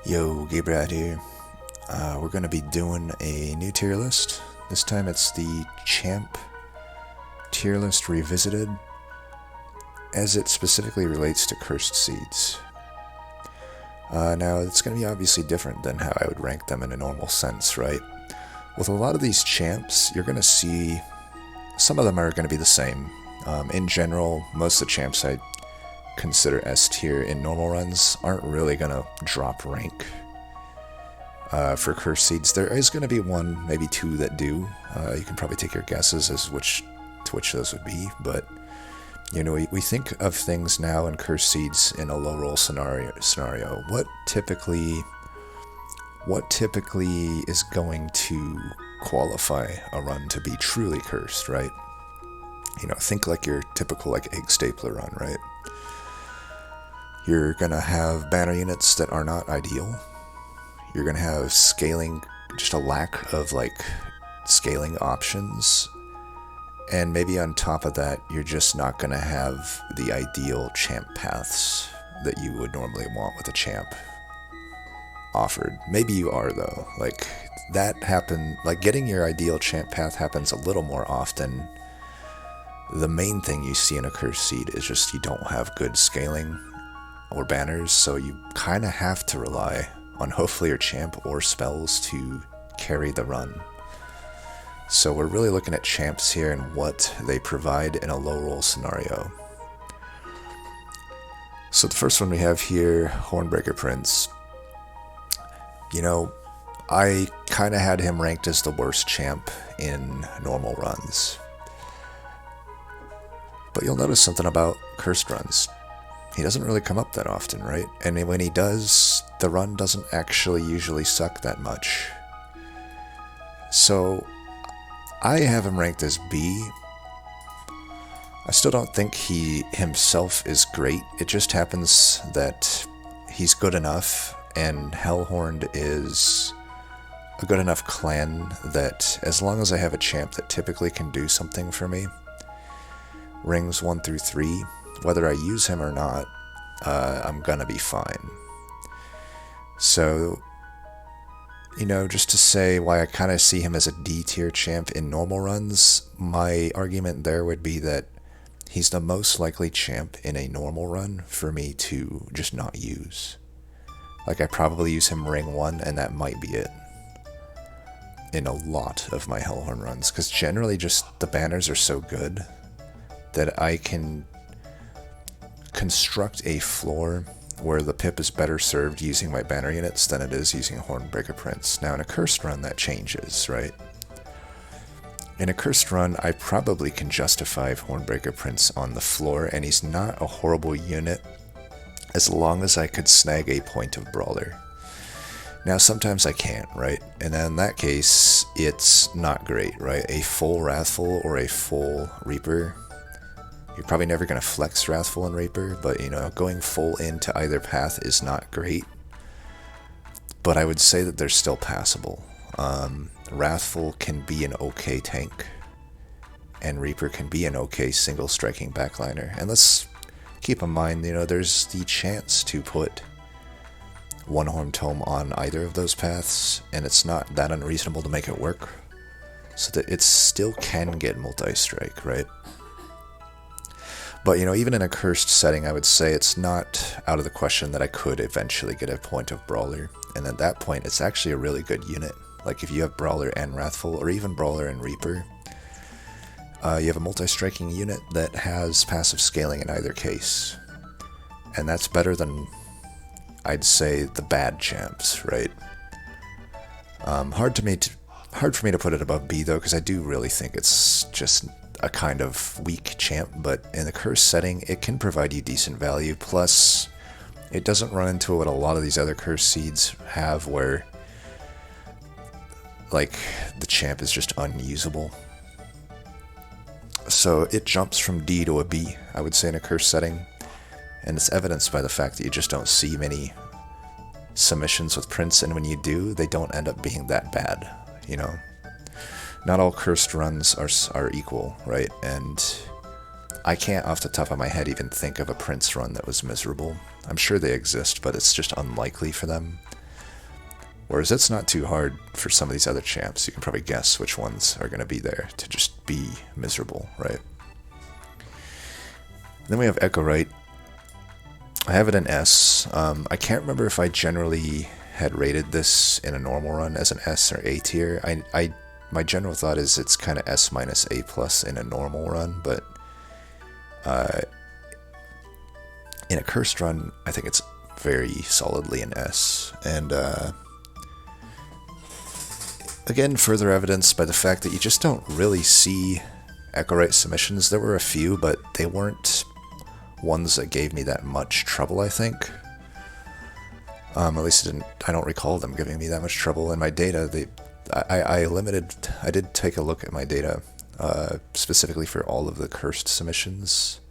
Yo, Gabriel here. We're going to be doing a new tier list. This time it's the Champ tier list revisited, as it specifically relates to Cursed Seeds. Now, it's going to be obviously different than how I would rank them in a normal sense, right? With a lot of these champs, you're going to see some of them are going to be the same. In general, most of the champs I consider S tier in normal runs aren't really going to drop rank. For Cursed Seeds, there is going to be one, maybe two that do. You can probably take your guesses as to which those would be, but you know, we think of things now in Cursed Seeds in a low roll scenario. What typically is going to qualify a run to be truly cursed, right? You know, think like your typical egg stapler run, right? You're gonna have banner units that are not ideal. You're gonna have scaling, just a lack of scaling options. And maybe on top of that, you're just not gonna have the ideal champ paths that you would normally want with a champ offered. Maybe you are though. Getting your ideal champ path happens a little more often. The main thing you see in a Cursed Seed is just you don't have good scaling or banners, so you kind of have to rely on hopefully your champ or spells to carry the run. So we're really looking at champs here and what they provide in a low roll scenario. So the first one we have here, Hornbreaker Prince. You know, I kind of had him ranked as the worst champ in normal runs. But you'll notice something about cursed runs. He doesn't really come up that often, right? And when he does, the run doesn't actually usually suck that much. So I have him ranked as B. I still don't think he himself is great. It just happens that he's good enough, and Hellhorned is a good enough clan that as long as I have a champ that typically can do something for me, rings 1 through 3, whether I use him or not, I'm gonna be fine. So, you know, just to say why I kind of see him as a D tier champ in normal runs, my argument there would be that he's the most likely champ in a normal run for me to just not use. I probably use him ring 1, and that might be it in a lot of my Hellhorn runs, because generally just the banners are so good that I can construct a floor where the pip is better served using my banner units than it is using Hornbreaker Prince. Now in a cursed run that changes, right? In a cursed run I probably can justify Hornbreaker Prince on the floor, and he's not a horrible unit as long as I could snag a point of Brawler. Now sometimes I can't, right? And in that case it's not great, right? A full Wrathful or a full Reaper, you're probably never going to flex Wrathful and Reaper, but you know, going full into either path is not great. But I would say that they're still passable. Wrathful can be an okay tank, and Reaper can be an okay single striking backliner. And let's keep in mind, you know, there's the chance to put One Horn Tome on either of those paths, and it's not that unreasonable to make it work, so that it still can get multi-strike, right? But, you know, even in a cursed setting, I would say it's not out of the question that I could eventually get a point of Brawler. And at that point, it's actually a really good unit. Like, if you have Brawler and Wrathful, or even Brawler and Reaper, you have a multi-striking unit that has passive scaling in either case. And that's better than, I'd say, the bad champs, right? Hard for me to put it above B, though, because I do really think it's just a kind of weak champ, but in the cursed setting it can provide you decent value, plus it doesn't run into what a lot of these other Cursed Seeds have, where the champ is just unusable. So it jumps from D to a B, I would say, in a cursed setting, and it's evidenced by the fact that you just don't see many submissions with Prince, and when you do, they don't end up being that bad, you know? Not all cursed runs are equal, right? And I can't off the top of my head even think of a Prince run that was miserable. I'm sure they exist, but it's just unlikely for them. Whereas it's not too hard for some of these other champs. You can probably guess which ones are going to be there to just be miserable, right? Then we have Echowright. I have it in S. I can't remember if I generally had rated this in a normal run as an S or A tier. My general thought is it's kind of S minus A plus in a normal run, but in a cursed run, I think it's very solidly an S. And again, further evidenced by the fact that you just don't really see Echowright submissions. There were a few, but they weren't ones that gave me that much trouble, I think. At least I don't recall them giving me that much trouble in my data. I did take a look at my data, specifically for all of the cursed submissions,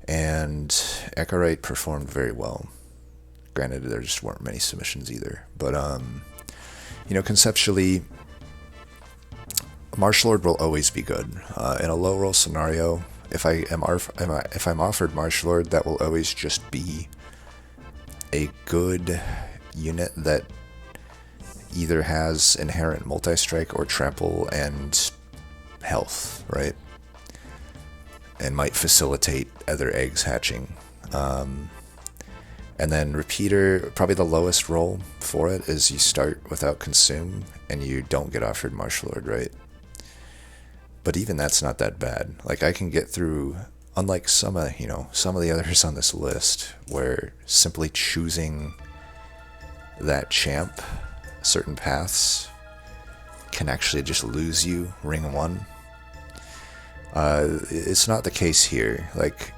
and Echowright performed very well. Granted, there just weren't many submissions either, but you know, conceptually, Martial will always be good. In a low roll scenario, if I'm offered Martial, that will always just be a good unit that either has inherent multi-strike or trample and health, right? And might facilitate other eggs hatching. And then Repeater, probably the lowest roll for it is you start without Consume and you don't get offered Martial Lord, right? But even that's not that bad. Like, I can get through, unlike some of the others on this list, where simply choosing that champ, certain paths, can actually just lose you ring 1. It's not the case here. Like,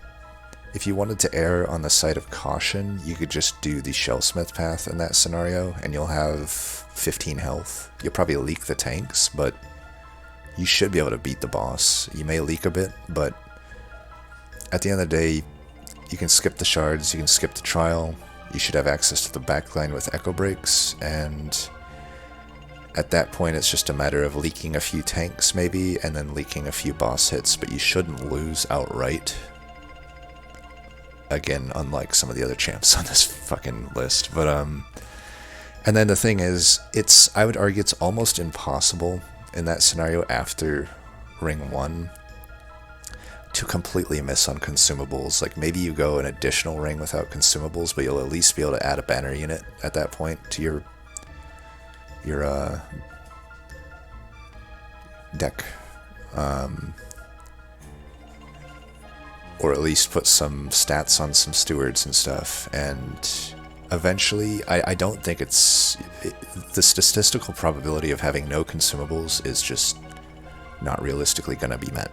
if you wanted to err on the side of caution, you could just do the Shellsmith path in that scenario, and you'll have 15 health. You'll probably leak the tanks, but you should be able to beat the boss. You may leak a bit, but at the end of the day, you can skip the shards, you can skip the trial, you should have access to the backline with Echo Breaks, and at that point it's just a matter of leaking a few tanks maybe, and then leaking a few boss hits, but you shouldn't lose outright. Again, unlike some of the other champs on this fucking list. But and then the thing is, I would argue it's almost impossible in that scenario after ring 1 to completely miss on consumables. Like, maybe you go an additional ring without consumables, but you'll at least be able to add a banner unit at that point to your deck. Or at least put some stats on some stewards and stuff. And eventually, I don't think the statistical probability of having no consumables is just not realistically going to be met.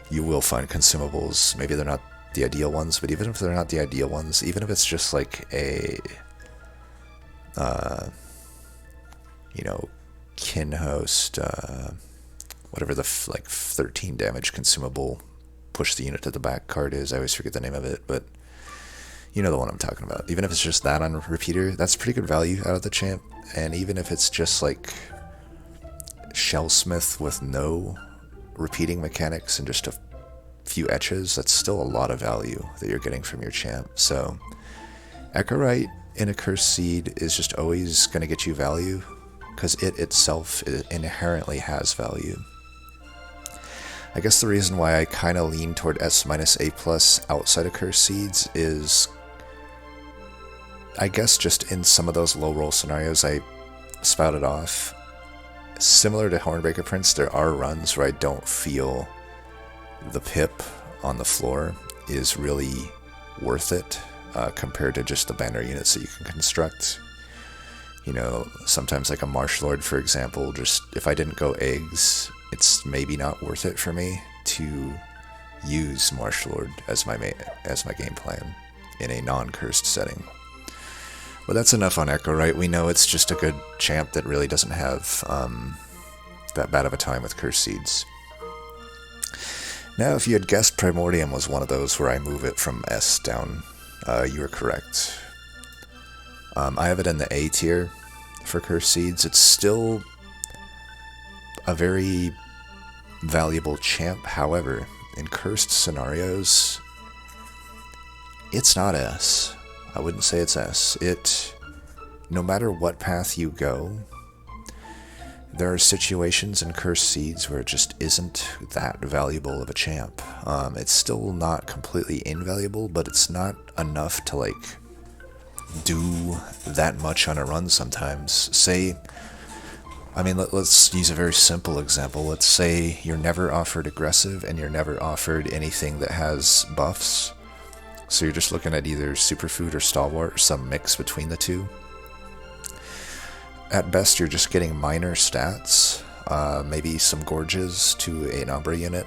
You will find consumables. Maybe they're not the ideal ones, but even if they're not the ideal ones, even if it's just like a, kin host, whatever the 13 damage consumable push the unit to the back card is. I always forget the name of it, but you know the one I'm talking about. Even if it's just that on Repeater, that's pretty good value out of the champ. And even if it's just like Shellsmith with no repeating mechanics and just a few etches, that's still a lot of value that you're getting from your champ. So Echowright in a Cursed Seed is just always going to get you value because it itself inherently has value. I guess the reason why I kind of lean toward S minus A plus outside of Cursed Seeds is, I guess, just in some of those low roll scenarios I spouted off. Similar to Hornbreaker Prince, there are runs where I don't feel the pip on the floor is really worth it compared to just the banner units that you can construct. Sometimes like a Martial Lord, for example, just if I didn't go eggs, it's maybe not worth it for me to use Martial Lord as my game plan in a non-cursed setting. But that's enough on Echowright. We know it's just a good champ that really doesn't have that bad of a time with Cursed Seeds. Now, if you had guessed Primordium was one of those where I move it from S down, you were correct. I have it in the A tier for Cursed Seeds. It's still a very valuable champ. However, in cursed scenarios, it's not S. I wouldn't say it's S. It no matter what path you go, there are situations in Cursed Seeds where it just isn't that valuable of a champ. It's still not completely invaluable, but it's not enough to, like, do that much on a run sometimes. Say, I mean, let's use a very simple example. Let's say you're never offered aggressive and you're never offered anything that has buffs. So you're just looking at either Superfood or Stalwart or some mix between the two. At best, you're just getting minor stats, maybe some Gorges to an Umbra unit,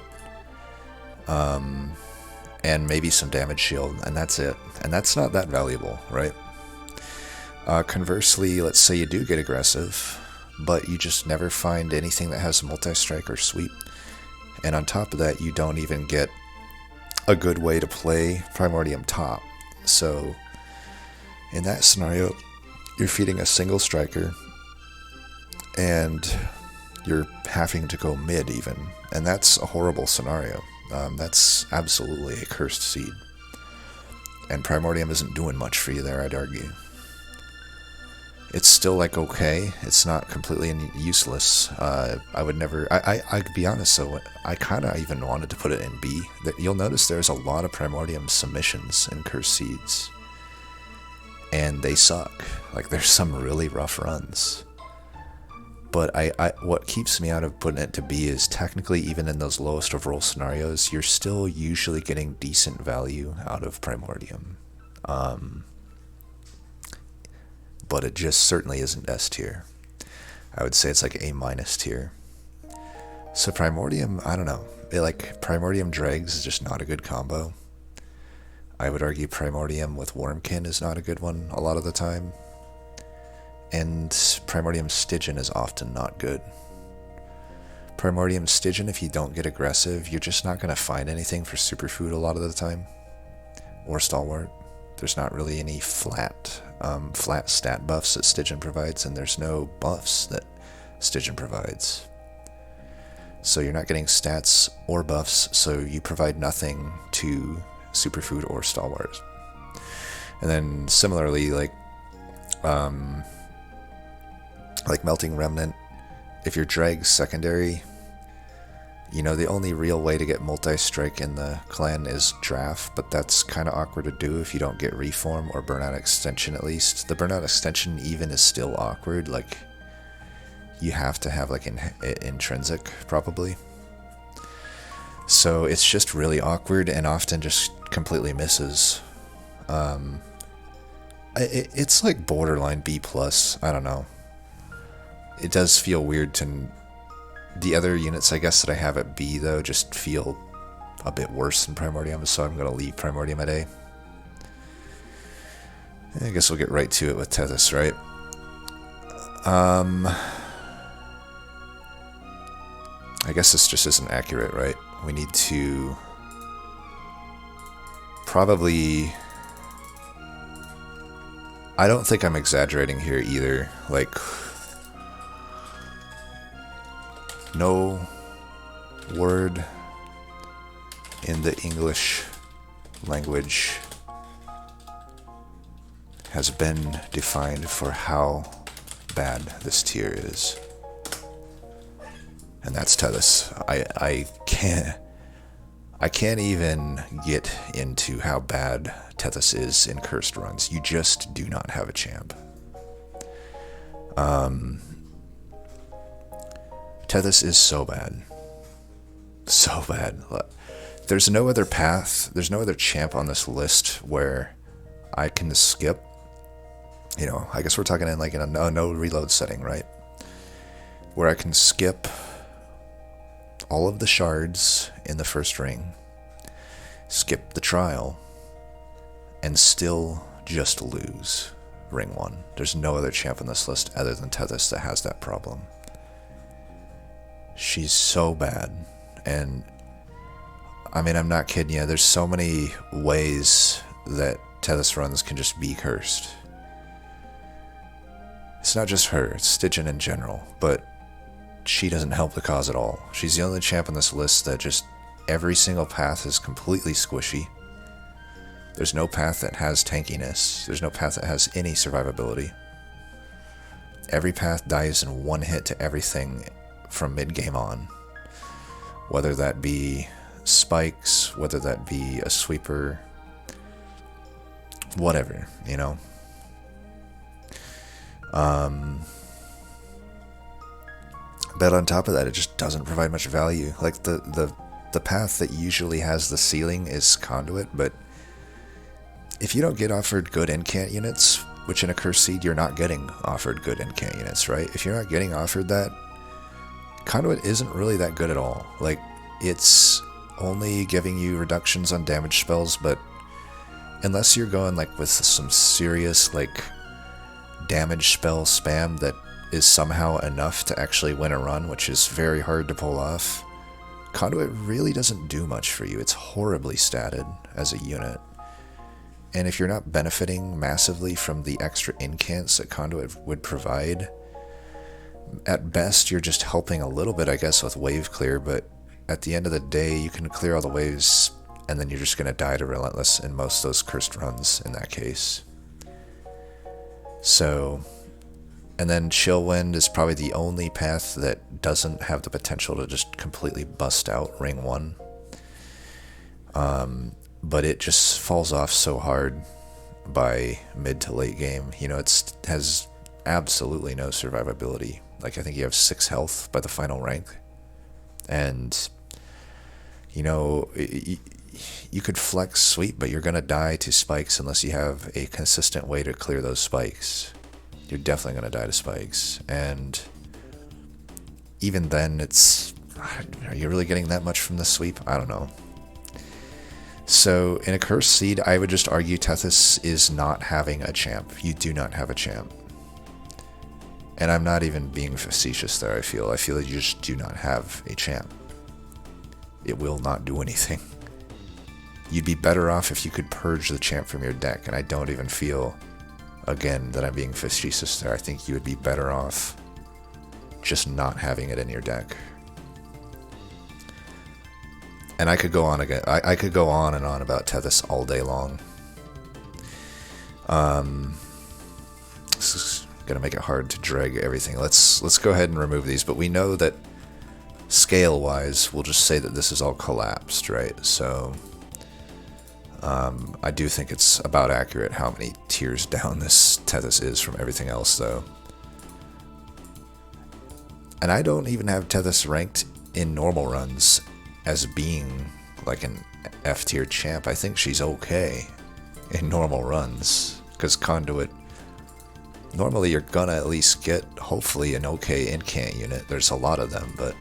and maybe some damage shield, and that's it. And that's not that valuable, right? Conversely, let's say you do get aggressive, but you just never find anything that has multi-strike or sweep. And on top of that, you don't even get a good way to play Primordium top. So in that scenario, you're feeding a single striker, and you're having to go mid even. And that's a horrible scenario. That's absolutely a cursed seed. And Primordium isn't doing much for you there, I'd argue. It's still, like, okay. It's not completely useless. I would never... I'd be honest, though. I kind of even wanted to put it in B. You'll notice there's a lot of Primordium submissions in Cursed Seeds. And they suck. Like, there's some really rough runs. But what keeps me out of putting it to B is technically, even in those lowest of roll scenarios, you're still usually getting decent value out of Primordium. But it just certainly isn't S tier. I would say it's like A- tier. So Primordium, I don't know. Primordium Dregs is just not a good combo. I would argue Primordium with Wormkin is not a good one a lot of the time. And Primordium Stygian is often not good. Primordium Stygian, if you don't get aggressive, you're just not going to find anything for Superfood a lot of the time. Or Stalwart. There's not really any flat stat buffs that Stygian provides, and there's no buffs that Stygian provides. So you're not getting stats or buffs, so you provide nothing to Superfood or Stalwart. And then similarly, like Melting Remnant, if your Drag's secondary, you know, the only real way to get multi-strike in the clan is draft, but that's kind of awkward to do if you don't get Reform or Burnout Extension at least. The Burnout Extension even is still awkward, like, you have to have, like, intrinsic, probably. So it's just really awkward and often just completely misses. It's like borderline B+, I don't know. It does feel weird to... The other units, I guess, that I have at B, though, just feel a bit worse than Primordium, so I'm going to leave Primordium at A. I guess we'll get right to it with Tethys, right? I guess this just isn't accurate, right? We need to... probably... I don't think I'm exaggerating here either. Like... no word in the English language has been defined for how bad this tier is. And that's Tethys. I can't even get into how bad Tethys is in cursed runs. You just do not have a champ. Tethys is so bad. So bad. There's no other path, there's no other champ on this list where I can skip. You know, I guess we're talking in like in a no reload setting, right? Where I can skip all of the shards in the first ring, skip the trial, and still just lose ring 1. There's no other champ on this list other than Tethys that has that problem. She's so bad, and I mean, I'm not kidding you, there's so many ways that Tethys runs can just be cursed. It's not just her, it's Stygian in general, but she doesn't help the cause at all. She's the only champ on this list that just every single path is completely squishy. There's no path that has tankiness, there's no path that has any survivability. every path dies in one hit to everything from mid-game on. Whether that be spikes, whether that be a sweeper, whatever, you know. But on top of that, it just doesn't provide much value. Like, the path that usually has the ceiling is Conduit, but if you don't get offered good incant units, which in a Cursed Seed you're not getting offered good incant units, right? If you're not getting offered that, Conduit isn't really that good at all. Like, it's only giving you reductions on damage spells, but unless you're going like with some serious like damage spell spam that is somehow enough to actually win a run, which is very hard to pull off, Conduit really doesn't do much for you. It's horribly statted as a unit. And if you're not benefiting massively from the extra incants that Conduit would provide, at best you're just helping a little bit, I guess, with wave clear, but at the end of the day you can clear all the waves and then you're just going to die to Relentless in most of those cursed runs in that case. So, and then Chillwind is probably the only path that doesn't have the potential to just completely bust out Ring 1. But it just falls off so hard by mid to late game. You know, it has absolutely no survivability. Like, I think you have 6 health by the final rank. And, you know, you could flex sweep, but you're going to die to spikes unless you have a consistent way to clear those spikes. You're definitely going to die to spikes. And even then, are you really getting that much from the sweep? I don't know. So, in a Cursed Seed, I would just argue Tethys is not having a champ. You do not have a champ. And I'm not even being facetious there, I feel. I feel that you just do not have a champ. It will not do anything. You'd be better off if you could purge the champ from your deck, and I don't even feel, again, that I'm being facetious there. I think you would be better off just not having it in your deck. And I could go on again. I could go on and on about Tethys all day long. This is gonna make it hard to drag everything. Let's go ahead and remove these. But we know that scale-wise, we'll just say that this is all collapsed, right? So I do think it's about accurate how many tiers down this Tethys is from everything else, though. And I don't even have Tethys ranked in normal runs as being like an F tier champ. I think she's okay in normal runs, because Conduit, normally you're gonna at least get hopefully an okay incant unit. There's a lot of them, but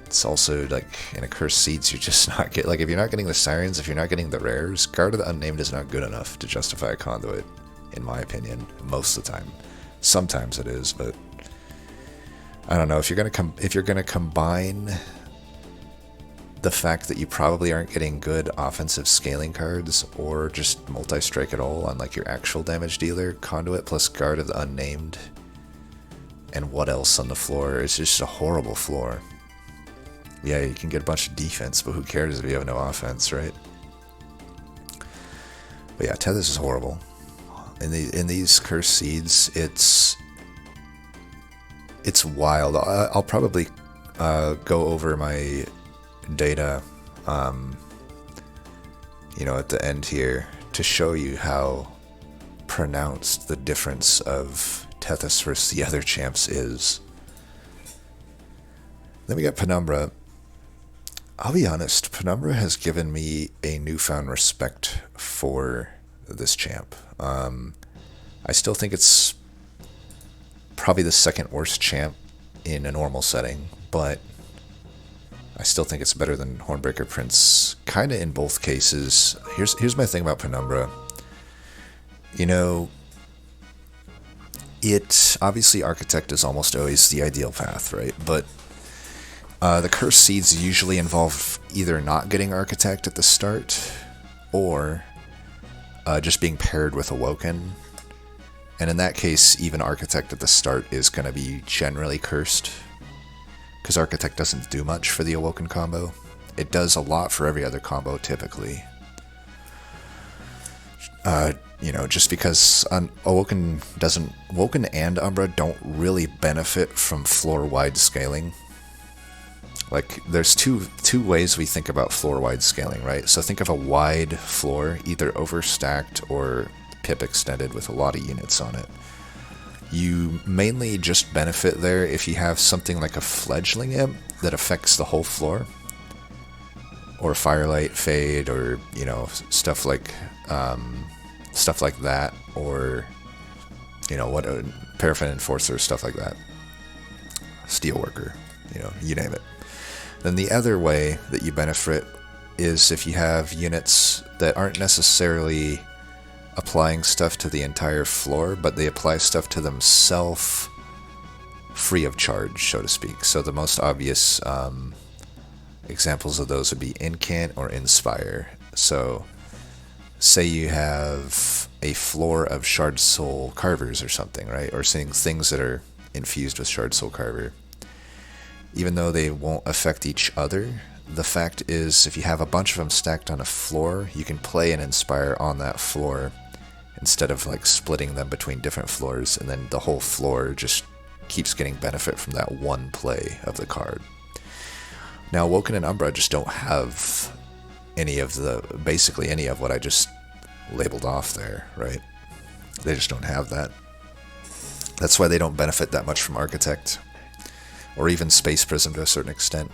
it's also like in a Cursed Seeds, you're just not get, like, if you're not getting the Sirens, if you're not getting the rares, Guard of the Unnamed is not good enough to justify a Conduit, in my opinion, most of the time. Sometimes it is, but I don't know. If you're gonna combine the fact that you probably aren't getting good offensive scaling cards or just multi-strike at all on like your actual damage dealer, Conduit plus Guard of the Unnamed and what else on the floor is just a horrible floor. Yeah, you can get a bunch of defense, but who cares if you have no offense, right? But yeah, Tethys is horrible. In these Cursed Seeds, it's wild. I'll probably go over my data, you know, at the end here to show you how pronounced the difference of Tethys versus the other champs is. Then we got Penumbra. I'll be honest, Penumbra has given me a newfound respect for this champ. I still think it's probably the second worst champ in a normal setting, but I still think it's better than Hornbreaker Prince, kind of in both cases. Here's my thing about Penumbra. You know, obviously Architect is almost always the ideal path, right? But the Cursed Seeds usually involve either not getting Architect at the start, or just being paired with Awoken. And in that case, even Architect at the start is going to be generally cursed, because Architect doesn't do much for the Awoken combo. It does a lot for every other combo, typically. you know, just because Woken and Umbra don't really benefit from floor-wide scaling. Like, there's two ways we think about floor-wide scaling, right? So think of a wide floor, either overstacked or pip extended with a lot of units on it. You mainly just benefit there if you have something like a fledgling imp that affects the whole floor, or Firelight Fade, or, you know, stuff like that, or, you know, what Paraffin Enforcer, stuff like that. Steelworker, you know, you name it. Then the other way that you benefit is if you have units that aren't necessarily applying stuff to the entire floor, but they apply stuff to themselves free of charge, so to speak. So the most obvious examples of those would be Incant or Inspire. So say you have a floor of Shard Soul Carvers or something, right? Or seeing things that are infused with Shard Soul Carver. Even though they won't affect each other, the fact is if you have a bunch of them stacked on a floor, you can play and Inspire on that floor instead of like splitting them between different floors, and then the whole floor just keeps getting benefit from that one play of the card. Now, Woken and Umbra just don't have basically any of what I just labeled off there, right? They just don't have that. That's why they don't benefit that much from Architect, or even Space Prism to a certain extent.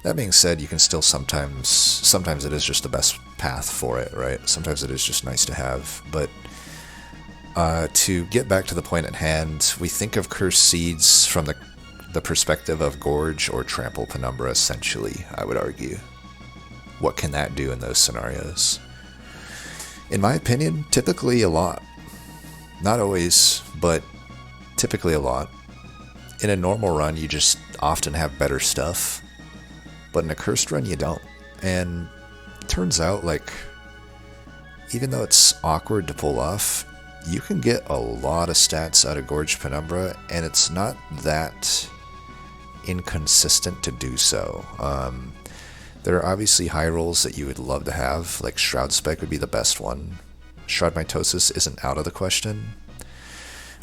That being said, you can still sometimes it is just the best path for it, right? Sometimes it is just nice to have, but to get back to the point at hand, we think of Cursed Seeds from the perspective of Gorge or Trample Penumbra, essentially, I would argue. What can that do in those scenarios? In my opinion, typically a lot. Not always, but typically a lot. In a normal run, you just often have better stuff, but in a cursed run, you don't. And it turns out, like, even though it's awkward to pull off, you can get a lot of stats out of Gorge Penumbra, and it's not that inconsistent to do so. There are obviously high rolls that you would love to have, like Shroud Spike would be the best one. Shroud Mitosis isn't out of the question.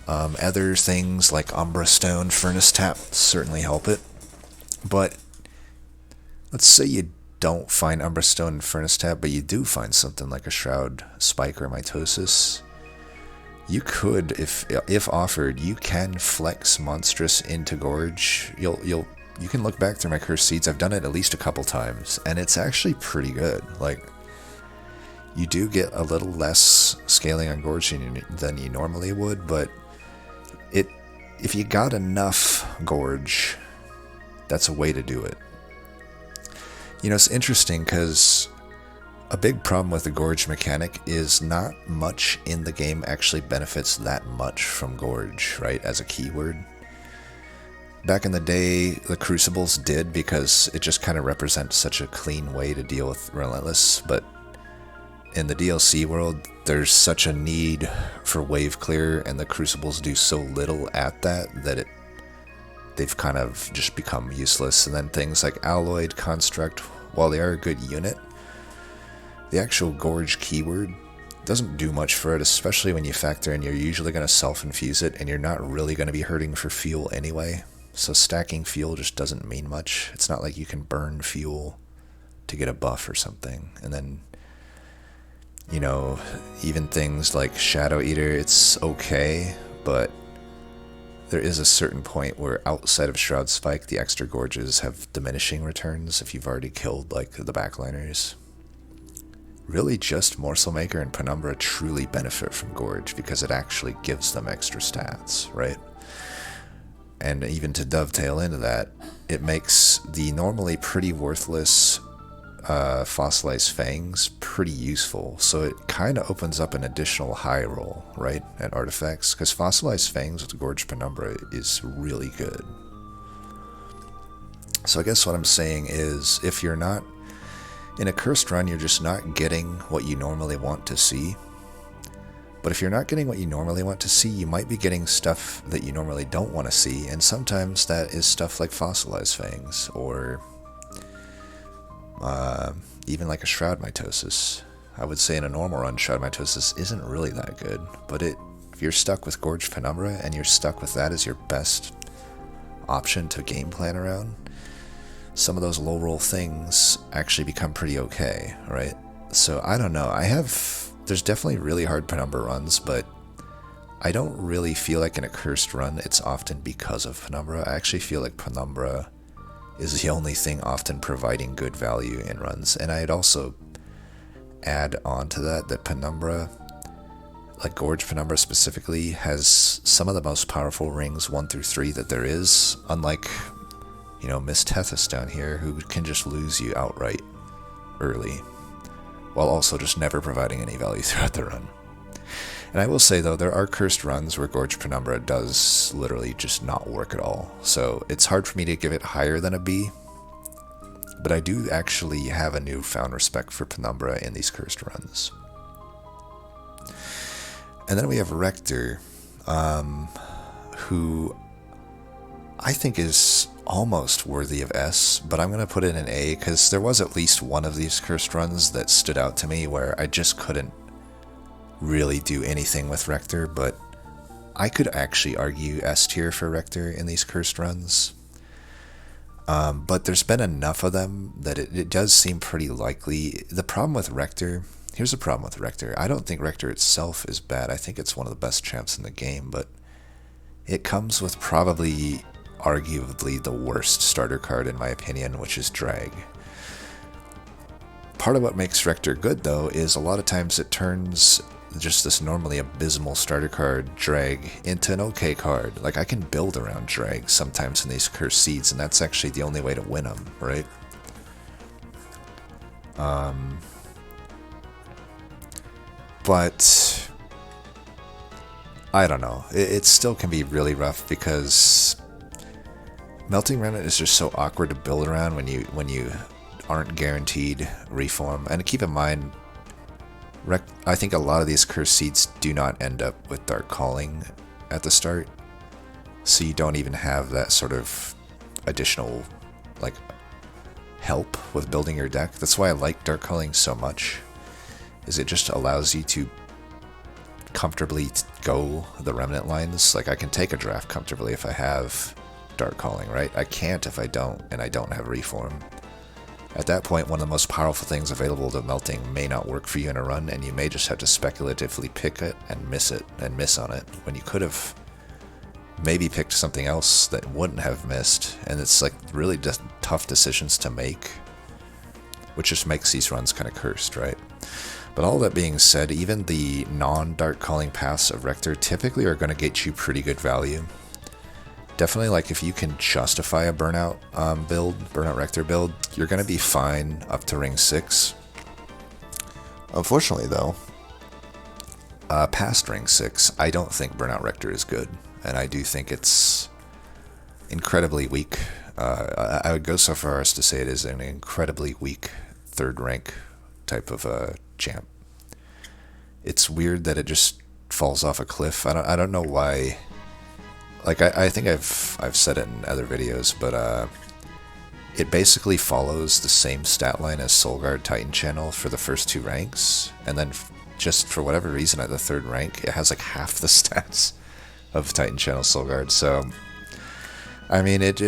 Other things like Umbra Stone, Furnace Tap certainly help it. But let's say you don't find Umbra Stone and Furnace Tap, but you do find something like a Shroud Spike or Mitosis. You could, if offered, you can flex Monstrous into Gorge. You can look back through my Cursed Seeds. I've done it at least a couple times, and it's actually pretty good. Like, you do get a little less scaling on Gorge than you normally would, but if you got enough Gorge, that's a way to do it. You know, it's interesting because a big problem with the Gorge mechanic is not much in the game actually benefits that much from Gorge, right, as a keyword. Back in the day, the Crucibles did, because it just kind of represents such a clean way to deal with Relentless, but in the DLC world, there's such a need for wave clear, and the Crucibles do so little at that they've kind of just become useless. And then things like Alloyed, Construct, while they are a good unit, the actual Gorge keyword doesn't do much for it, especially when you factor in you're usually going to self-infuse it, and you're not really going to be hurting for fuel anyway. So stacking fuel just doesn't mean much. It's not like you can burn fuel to get a buff or something. And then, you know, even things like Shadow Eater, it's okay, but there is a certain point where outside of Shroud Spike, the extra Gorges have diminishing returns if you've already killed, like, the backliners. Really just Morsel Maker and Penumbra truly benefit from Gorge because it actually gives them extra stats, right? And even to dovetail into that, it makes the normally pretty worthless Fossilized Fangs pretty useful. So it kind of opens up an additional high roll, right, at artifacts, because Fossilized Fangs with Gorge Penumbra is really good. So I guess what I'm saying is, if you're not in a cursed run, you're just not getting what you normally want to see. But if you're not getting what you normally want to see, you might be getting stuff that you normally don't want to see, and sometimes that is stuff like Fossilized Fangs, or even like a Shroud Mitosis. I would say in a normal run, Shadow Mitosis isn't really that good, but if you're stuck with Gorge Penumbra and you're stuck with that as your best option to game plan around, some of those low roll things actually become pretty okay, right? So I don't know. There's definitely really hard Penumbra runs, but I don't really feel like in a cursed run it's often because of Penumbra. I actually feel like Penumbra is the only thing often providing good value in runs. And I'd also add on to that Penumbra, like Gorge Penumbra specifically, has some of the most powerful rings 1 through 3 that there is, unlike, you know, Miss Tethys down here, who can just lose you outright early, while also just never providing any value throughout the run. And I will say, though, there are cursed runs where Gorge Penumbra does literally just not work at all. So it's hard for me to give it higher than a B. But I do actually have a newfound respect for Penumbra in these cursed runs. And then we have Rector, who I think is almost worthy of S, but I'm going to put it in A because there was at least one of these cursed runs that stood out to me where I just couldn't really do anything with Rector, but I could actually argue S tier for Rector in these cursed runs. But there's been enough of them that it does seem pretty likely. The problem with Rector, here's the problem with Rector. I don't think Rector itself is bad. I think it's one of the best champs in the game, but it comes with probably arguably the worst starter card in my opinion, which is Drag. Part of what makes Rector good, though, is a lot of times it turns just this normally abysmal starter card, Drag, into an okay card. Like, I can build around Drag sometimes in these Cursed Seeds, and that's actually the only way to win them, right? But I don't know. It still can be really rough because Melting Remnant is just so awkward to build around when you aren't guaranteed reform. And keep in mind, I think a lot of these Cursed Seeds do not end up with Dark Calling at the start, so you don't even have that sort of additional like help with building your deck. That's why I like Dark Calling so much, is it just allows you to comfortably go the Remnant lines. Like, I can take a draft comfortably if I have Dark Calling, right? I can't if I don't, and I don't have Reform. At that point, one of the most powerful things available to Melting may not work for you in a run, and you may just have to speculatively pick it and miss on it, when you could have maybe picked something else that wouldn't have missed. And it's like really just tough decisions to make, which just makes these runs kind of cursed, right? But all that being said, even the non-Dark Calling paths of Rector typically are going to get you pretty good value. Definitely, like, if you can justify a Burnout Burnout Rector build, you're going to be fine up to Ring 6. Unfortunately, though, past Ring 6, I don't think Burnout Rector is good, and I do think it's incredibly weak. I would go so far as to say it is an incredibly weak third rank type of champ. It's weird that it just falls off a cliff. I don't know why. Like, I think I've said it in other videos, but it basically follows the same stat line as Solgard Titan Channel for the first 2 ranks, and then just for whatever reason at the 3rd rank, it has like half the stats of Titan Channel Solgard. So, I mean, it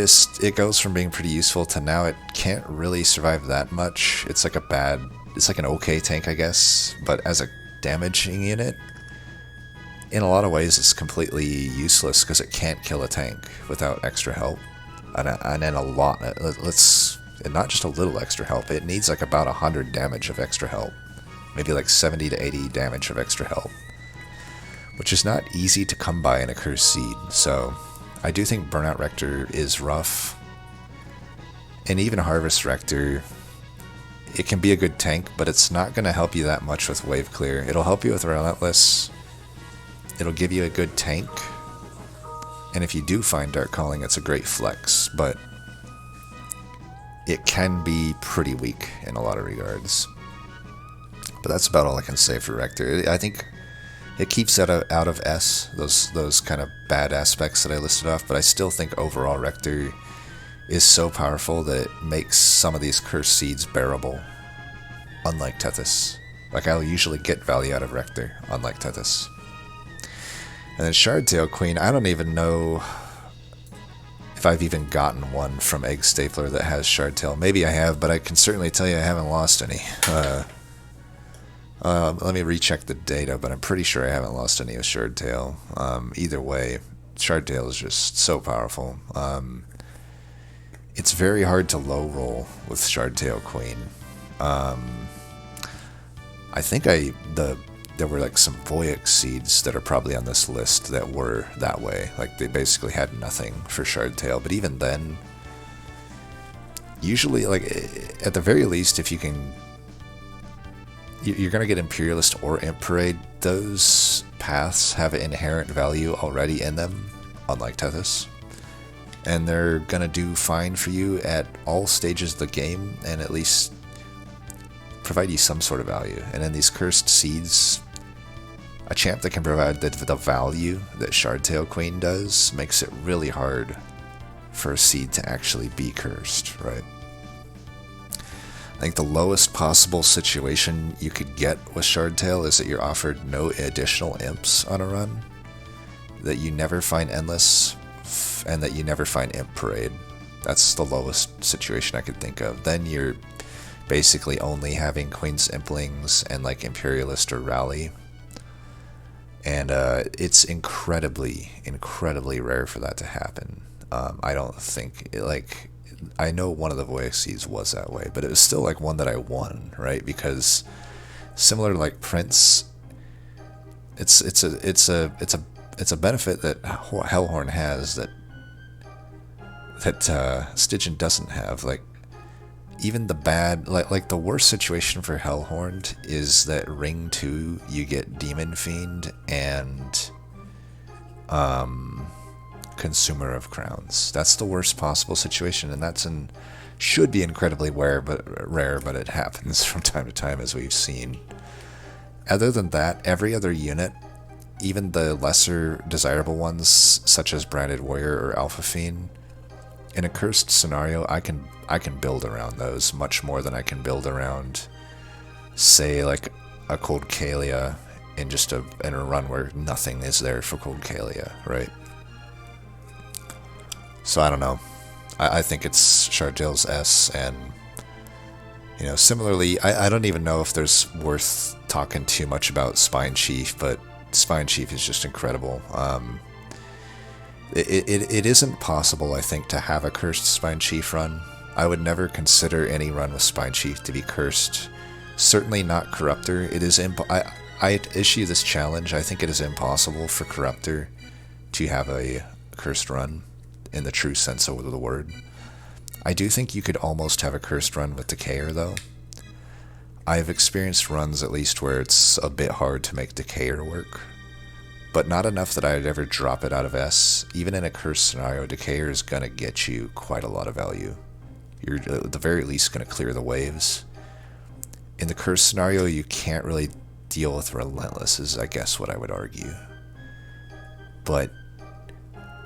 goes from being pretty useful to now it can't really survive that much. It's like an okay tank, I guess, but as a damaging unit, in a lot of ways, it's completely useless because it can't kill a tank without extra help. And then a lot, not just a little extra help, it needs like about 100 damage of extra help. Maybe like 70 to 80 damage of extra help, which is not easy to come by in a Cursed Seed. So I do think Burnout Rector is rough. And even Harvest Rector, it can be a good tank, but it's not going to help you that much with Wave Clear. It'll help you with Relentless. It'll give you a good tank, and if you do find Dark Calling, it's a great flex, but it can be pretty weak in a lot of regards. But that's about all I can say for Rector. I think it keeps it out of S, those kind of bad aspects that I listed off, but I still think overall Rector is so powerful that it makes some of these Cursed Seeds bearable, unlike Tethys. Like, I'll usually get value out of Rector, unlike Tethys. And then Shardtail Queen, I don't even know if I've even gotten one from Egg Stapler that has Shardtail. Maybe I have, but I can certainly tell you I haven't lost any. Let me recheck the data, but I'm pretty sure I haven't lost any with Shardtail. Either way, Shardtail is just so powerful. It's very hard to low roll with Shardtail Queen. I think there were like some Voyix seeds that are probably on this list that were that way. Like, they basically had nothing for Shardtail, but even then, usually, like, at the very least, if you can, you're going to get Imperialist or Imp Parade. Those paths have an inherent value already in them, unlike Tethys. And they're going to do fine for you at all stages of the game, and at least provide you some sort of value. And in these cursed seeds, a champ that can provide the value that Shardtail Queen does makes it really hard for a seed to actually be cursed, right? I think the lowest possible situation you could get with Shardtail is that you're offered no additional imps on a run, that you never find Endless, and that you never find Imp Parade. That's the lowest situation I could think of. Then you're basically only having Queen's Implings and like Imperialist or Rally. And it's incredibly, incredibly rare for that to happen. I don't think, like, I know one of the Voyix seeds was that way, but it was still like one that I won, right? Because similar to like Prince, it's a benefit that Hellhorn has that Stygian doesn't have. Like, even the bad, like the worst situation for Hellhorn is that Ring 2 you get Demon Fiend and Consumer of Crowns. That's the worst possible situation, and should be incredibly rare, but it happens from time to time, as we've seen. Other than that, every other unit, even the lesser desirable ones, such as Branded Warrior or Alpha Fiend, in a cursed scenario, I can build around those much more than I can build around, say, like a Cold Kalia in a run where nothing is there for Cold Kalia, right? So I don't know. I think it's Shardtail's S, and similarly, I don't even know if there's worth talking too much about Spinechief, but Spinechief is just incredible. It isn't possible, I think, to have a cursed Spinechief run. I would never consider any run with Spinechief to be cursed. Certainly not Corruptor. It is I issue this challenge. I think it is impossible for Corruptor to have a cursed run in the true sense of the word. I do think you could almost have a cursed run with Decayer, though. I've experienced runs, at least, where it's a bit hard to make Decayer work, but not enough that I'd ever drop it out of S. Even in a cursed scenario, Decayer is going to get you quite a lot of value. You're at the very least going to clear the waves. In the cursed scenario, you can't really deal with Relentless, is I guess what I would argue. But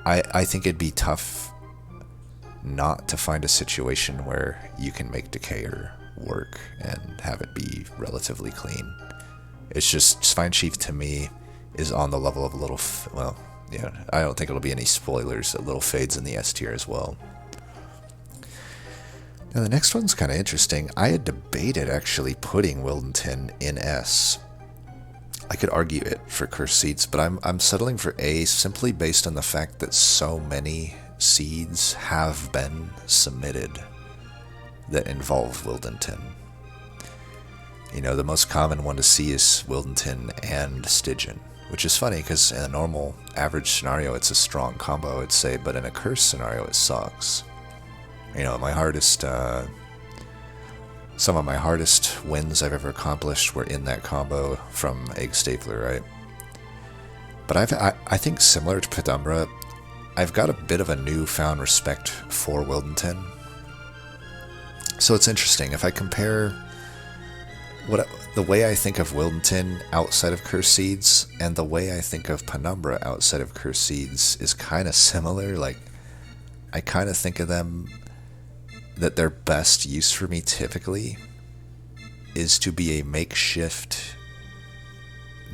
I think it'd be tough not to find a situation where you can make Decayer work and have it be relatively clean. It's just, Spinechief to me is on the level of I don't think it'll be any spoilers that Little Fade's in the S tier as well. Now the next one's kind of interesting. I had debated actually putting Wyldenten in S. I could argue it for cursed seeds, but I'm settling for A simply based on the fact that so many seeds have been submitted that involve Wyldenten. The most common one to see is Wyldenten and Stygian, which is funny because in a normal average scenario it's a strong combo, I'd say, but in a cursed scenario it sucks. Some of my hardest wins I've ever accomplished were in that combo from Egg Stapler, right? But I think similar to Penumbra, I've got a bit of a newfound respect for Wyldenten. So it's interesting, if I compare the way I think of Wyldenten outside of Cursed Seeds and the way I think of Penumbra outside of Cursed Seeds is kind of similar. Like, I kind of think of them that their best use for me typically is to be a makeshift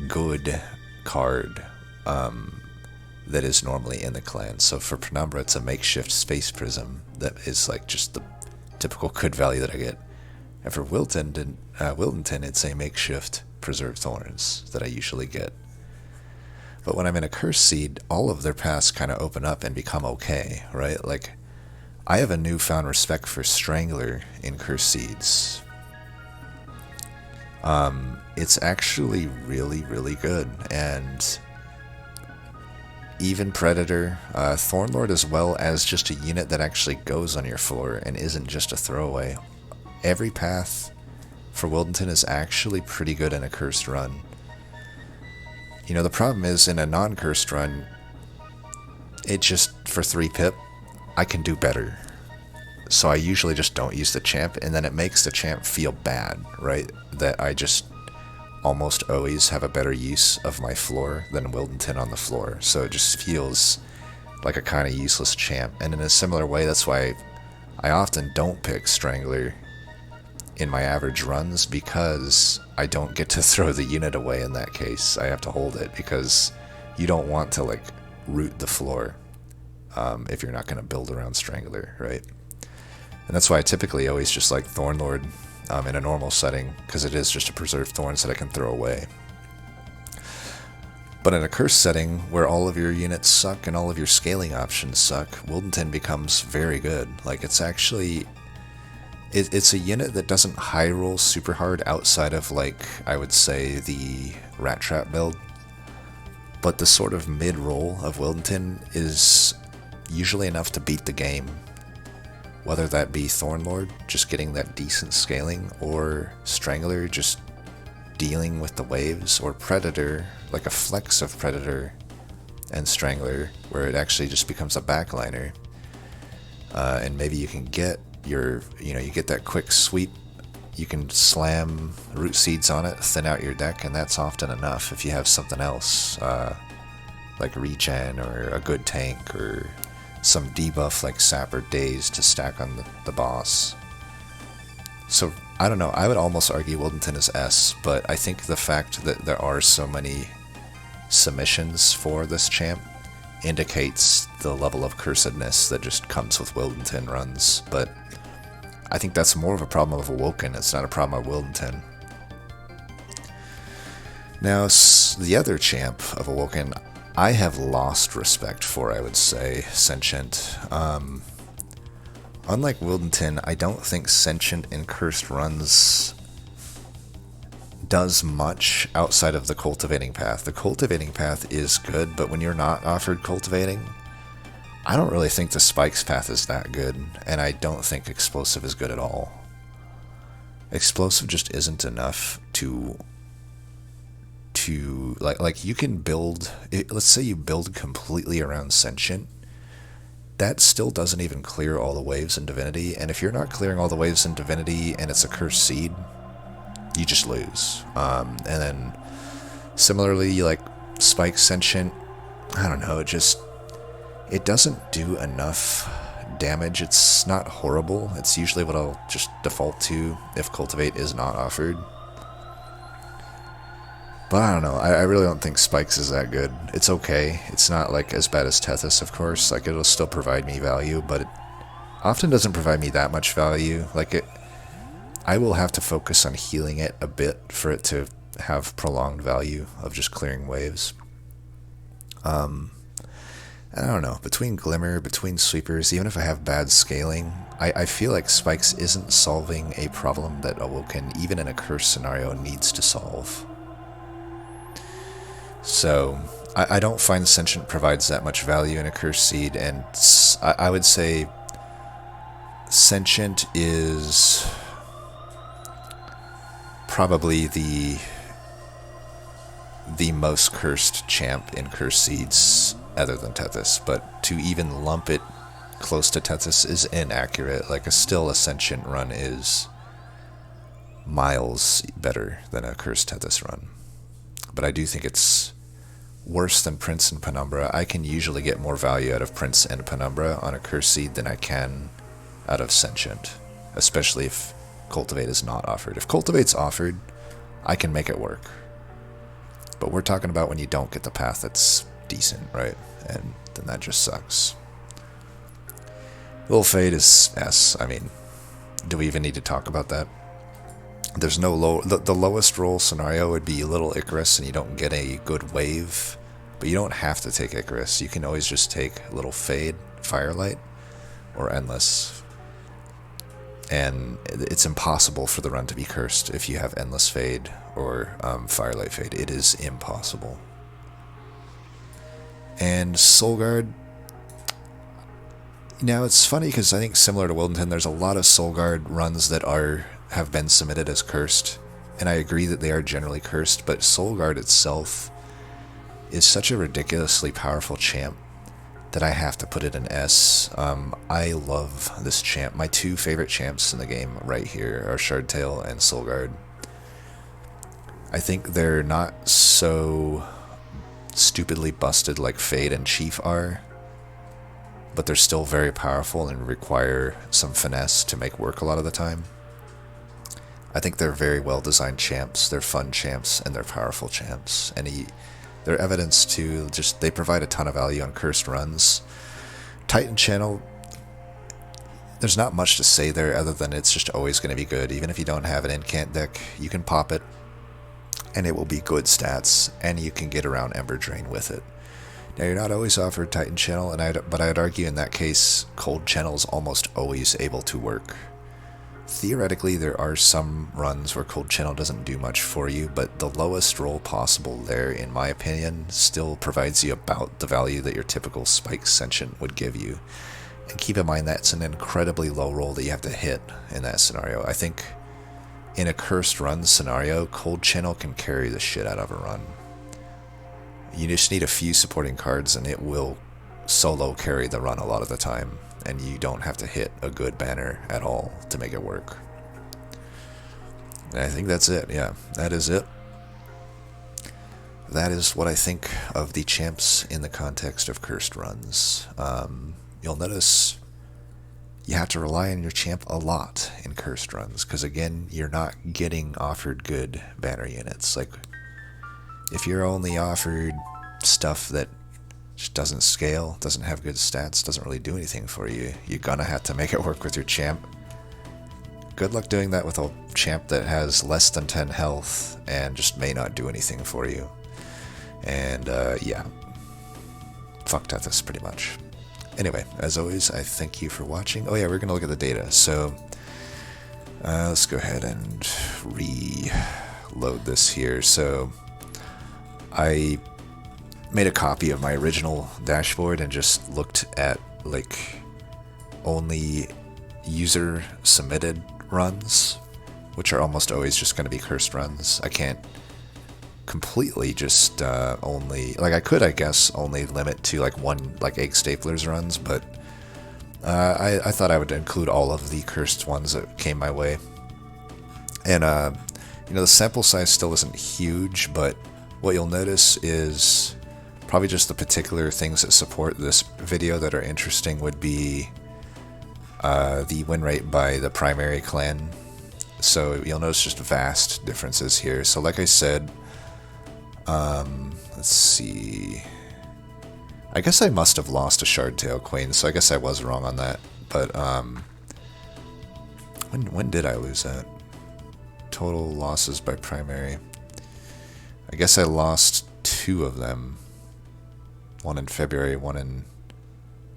good card that is normally in the clan. So for Penumbra, it's a makeshift Space Prism that is like just the typical good value that I get. And for Wyldenten, it's a makeshift Preserved Thorns that I usually get. But when I'm in a Curse Seed, all of their paths kind of open up and become okay, right? Like, I have a newfound respect for Strangler in Curse Seeds. It's actually really, really good, and even Predator, Thornlord, as well as just a unit that actually goes on your floor and isn't just a throwaway. Every path for Wyldenten is actually pretty good in a cursed run. You know, the problem is in a non-cursed run, it just, for 3 pip, I can do better. So I usually just don't use the champ, and then it makes the champ feel bad, right? That I just almost always have a better use of my floor than Wyldenten on the floor. So it just feels like a kind of useless champ. And in a similar way, that's why I often don't pick Strangler in my average runs, because I don't get to throw the unit away in that case. I have to hold it, because you don't want to, like, root the floor if you're not going to build around Strangler, right? And that's why I typically always just like Thornlord in a normal setting, because it is just a Preserved Thorns that I can throw away. But in a Curse setting, where all of your units suck and all of your scaling options suck, Wyldenten becomes very good. Like, it's actually... It's a unit that doesn't high roll super hard outside of, like, I would say the Rat Trap build. But the sort of mid-roll of Wyldenten is usually enough to beat the game. Whether that be Thornlord, just getting that decent scaling, or Strangler, just dealing with the waves, or Predator, like a flex of Predator and Strangler, where it actually just becomes a backliner. And maybe you can get your, you get that quick sweep, you can slam Root Seeds on it, thin out your deck, and that's often enough if you have something else, like regen, or a good tank, or some debuff like Sap or Daze to stack on the boss. So, I don't know, I would almost argue Wyldenten is S, but I think the fact that there are so many submissions for this champ indicates the level of cursedness that just comes with Wyldenten runs, but I think that's more of a problem of Awoken, it's not a problem of Wyldenten. Now, the other champ of Awoken, I have lost respect for, I would say, Sentient. Unlike Wyldenten, I don't think Sentient in Cursed runs does much outside of the Cultivating Path. The Cultivating Path is good, but when you're not offered Cultivating, I don't really think the Spikes path is that good, and I don't think Explosive is good at all. Explosive just isn't enough to like you can build, let's say you build completely around Sentient, that still doesn't even clear all the waves in Divinity, and if you're not clearing all the waves in Divinity and it's a Cursed Seed, you just lose. And then similarly, you like Spike Sentient, I don't know, it doesn't do enough damage. It's not horrible. It's usually what I'll just default to if Cultivate is not offered. But I don't know, I really don't think Spikes is that good. It's okay. It's not like as bad as Tethys, of course. Like, it'll still provide me value, but it often doesn't provide me that much value. Like, I will have to focus on healing it a bit for it to have prolonged value of just clearing waves. And I don't know, between Glimmer, between Sweepers, even if I have bad scaling, I feel like Spikes isn't solving a problem that Awoken, even in a Curse scenario, needs to solve. So, I don't find Sentient provides that much value in a Cursed Seed, and I would say Sentient is probably the most cursed champ in Cursed Seeds other than Tethys, but to even lump it close to Tethys is inaccurate. Like, still a Sentient run is miles better than a Cursed Tethys run. But I do think it's worse than Prince and Penumbra. I can usually get more value out of Prince and Penumbra on a Cursed Seed than I can out of Sentient, especially if Cultivate is not offered. If Cultivate's offered, I can make it work. But we're talking about when you don't get the path that's decent, right? And then that just sucks. Little Fade is S. I mean, do we even need to talk about that? There's no low... The lowest roll scenario would be Little Icarus, and you don't get a good wave. But you don't have to take Icarus. You can always just take Little Fade, Firelight, or Endless. And it's impossible for the run to be cursed if you have Endless Fade or Firelight Fade. It is impossible. And Solgard... Now, it's funny because I think similar to Wyldenten, there's a lot of Solgard runs that have been submitted as cursed. And I agree that they are generally cursed, but Solgard itself is such a ridiculously powerful champ that I have to put it in S. I love this champ. My two favorite champs in the game right here are Shardtail and Solgard. I think they're not so stupidly busted like Fade and Chief are, but they're still very powerful and require some finesse to make work a lot of the time. I think they're very well designed champs, they're fun champs, and they're powerful champs. And they're evidence to just, they provide a ton of value on cursed runs. Titan Channel, there's not much to say there other than it's just always going to be good. Even if you don't have an incant deck, you can pop it, and it will be good stats, and you can get around Ember Drain with it. Now, you're not always offered Titan Channel, but I'd argue in that case, Cold Channel is almost always able to work. Theoretically, there are some runs where Cold Channel doesn't do much for you, but the lowest roll possible there, in my opinion, still provides you about the value that your typical Spike Sentient would give you. And keep in mind that's an incredibly low roll that you have to hit in that scenario. I think in a cursed run scenario, Cold Channel can carry the shit out of a run. You just need a few supporting cards and it will solo carry the run a lot of the time. And you don't have to hit a good banner at all to make it work. And I think that's it. Yeah, that is it. That is what I think of the champs in the context of cursed runs. You'll notice you have to rely on your champ a lot in cursed runs, because again, you're not getting offered good banner units. Like, if you're only offered stuff that just doesn't scale, doesn't have good stats, doesn't really do anything for you, you're gonna have to make it work with your champ. Good luck doing that with a champ that has less than 10 health and just may not do anything for you. And yeah, fuck Tethys pretty much. Anyway, as always, I thank you for watching. Oh yeah, we're gonna look at the data. So let's go ahead and reload this here. So I made a copy of my original dashboard and just looked at like only user submitted runs, which are almost always just going to be cursed runs. I can't completely just only, like I could, I guess, only limit to like one like Egg Staplers runs, but I thought I would include all of the cursed ones that came my way. And you know, the sample size still isn't huge, but what you'll notice is probably just the particular things that support this video that are interesting would be the win rate by the primary clan. So you'll notice just vast differences here. So like I said, let's see. I guess I must have lost a Shardtail Queen, so I guess I was wrong on that. But when did I lose that? Total losses by primary. I guess I lost 2 of them. One in February, one in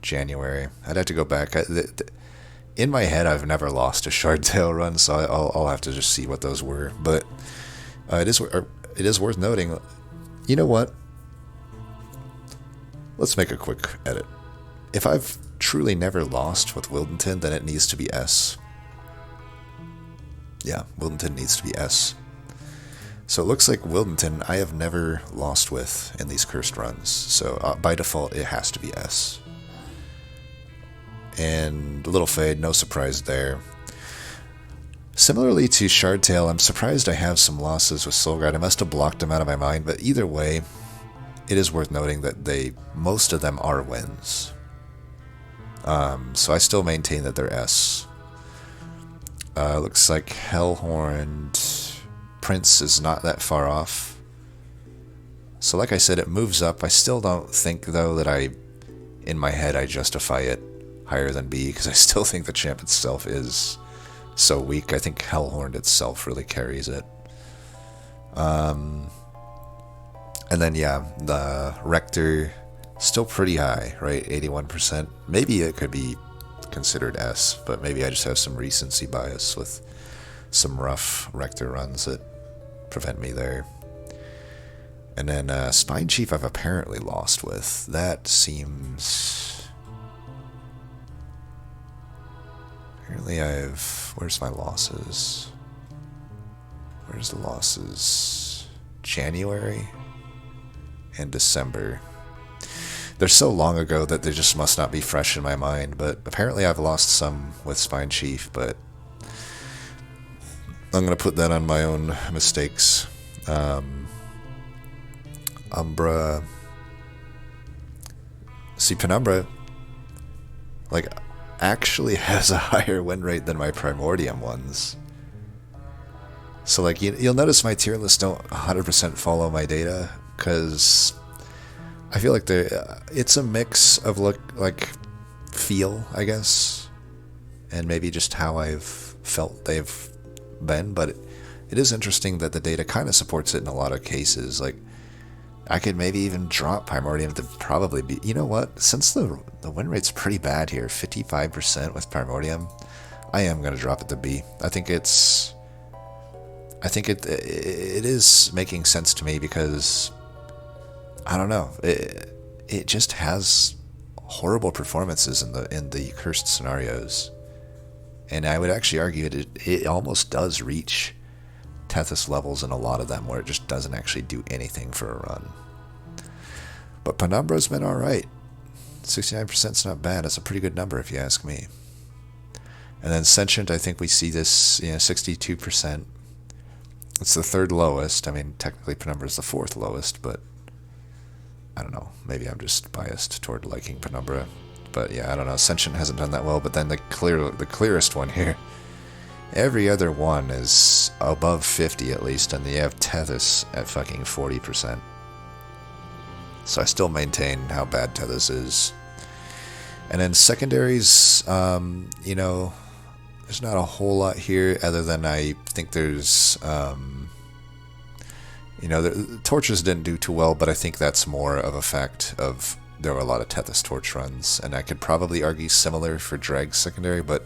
January. I'd have to go back. In my head, I've never lost a Shardtail run, so I'll have to just see what those were. But it is worth noting. You know what? Let's make a quick edit. If I've truly never lost with Wyldenten, then it needs to be S. Yeah, Wyldenten needs to be S. So it looks like Wyldenten I have never lost with in these cursed runs. So by default, it has to be S. And Little Fade, no surprise there. Similarly to Shardtail, I'm surprised I have some losses with Solgard. I must have blocked them out of my mind, but either way, it is worth noting that most of them are wins. So I still maintain that they're S. Looks like Hellhorned Prince is not that far off. So like I said, it moves up. I still don't think, though, that in my head, I justify it higher than B, because I still think the champ itself is so weak. I think Hellhorned itself really carries it. And then, yeah, the Rector, still pretty high, right? 81%. Maybe it could be considered S, but maybe I just have some recency bias with some rough Rector runs that prevent me there. And then Spinechief I've apparently lost with. That seems... Apparently I've... Where's my losses? Where's the losses? January and December. They're so long ago that they just must not be fresh in my mind, but apparently I've lost some with Spinechief, but I'm going to put that on my own mistakes. Umbra. See, Penumbra, like, actually has a higher win rate than my Primordium ones. So, like, you'll notice my tier lists don't 100% follow my data, because I feel like it's a mix of feel, I guess, and maybe just how I've felt they've been, but it is interesting that the data kind of supports it in a lot of cases. Like, I could maybe even drop Primordium to probably be... You know what? Since the win rate's pretty bad here, 55% with Primordium, I am going to drop it to B. I think it is making sense to me because, I don't know, it just has horrible performances in the cursed scenarios. And I would actually argue it almost does reach Tethys levels in a lot of them where it just doesn't actually do anything for a run. But Penumbra's been alright. 69% is not bad. It's a pretty good number if you ask me. And then Sentient, I think we see this, 62%. It's the third lowest. I mean, technically Penumbra's the fourth lowest, but I don't know. Maybe I'm just biased toward liking Penumbra. But yeah, I don't know. Sentient hasn't done that well, but then the clearest one here, every other one is above 50 at least, and you have Tethys at fucking 40%. So I still maintain how bad Tethys is. And then secondaries, there's not a whole lot here other than I think there's, the torches didn't do too well, but I think that's more of a fact of there were a lot of Tethys torch runs, and I could probably argue similar for Drag's secondary, but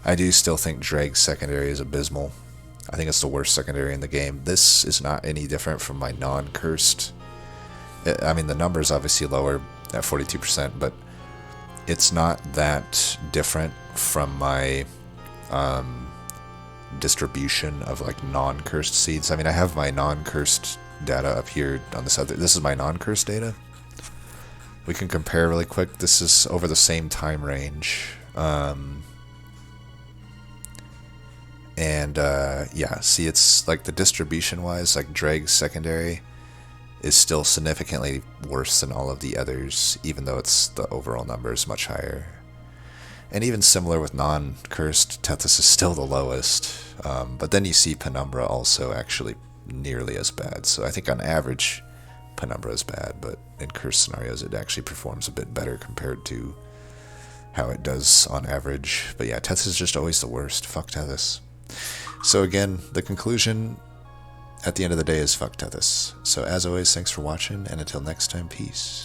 I do still think Drag's secondary is abysmal. I think it's the worst secondary in the game. This is not any different from my non-cursed. I mean, the number's obviously lower at 42%, but it's not that different from my distribution of non-cursed seeds. I mean, I have my non-cursed data up here on this other. This is my non-cursed data. We can compare really quick. This is over the same time range. Yeah, see, it's the distribution-wise, Drag's secondary is still significantly worse than all of the others, even though the overall number is much higher. And even similar with non-cursed, Tethys is still the lowest. But then you see Penumbra also actually nearly as bad. So I think on average, Penumbra is bad, but in cursed scenarios, it actually performs a bit better compared to how it does on average. But yeah, Tethys is just always the worst. Fuck Tethys. So again, the conclusion at the end of the day is fuck Tethys. So as always, thanks for watching, and until next time, peace.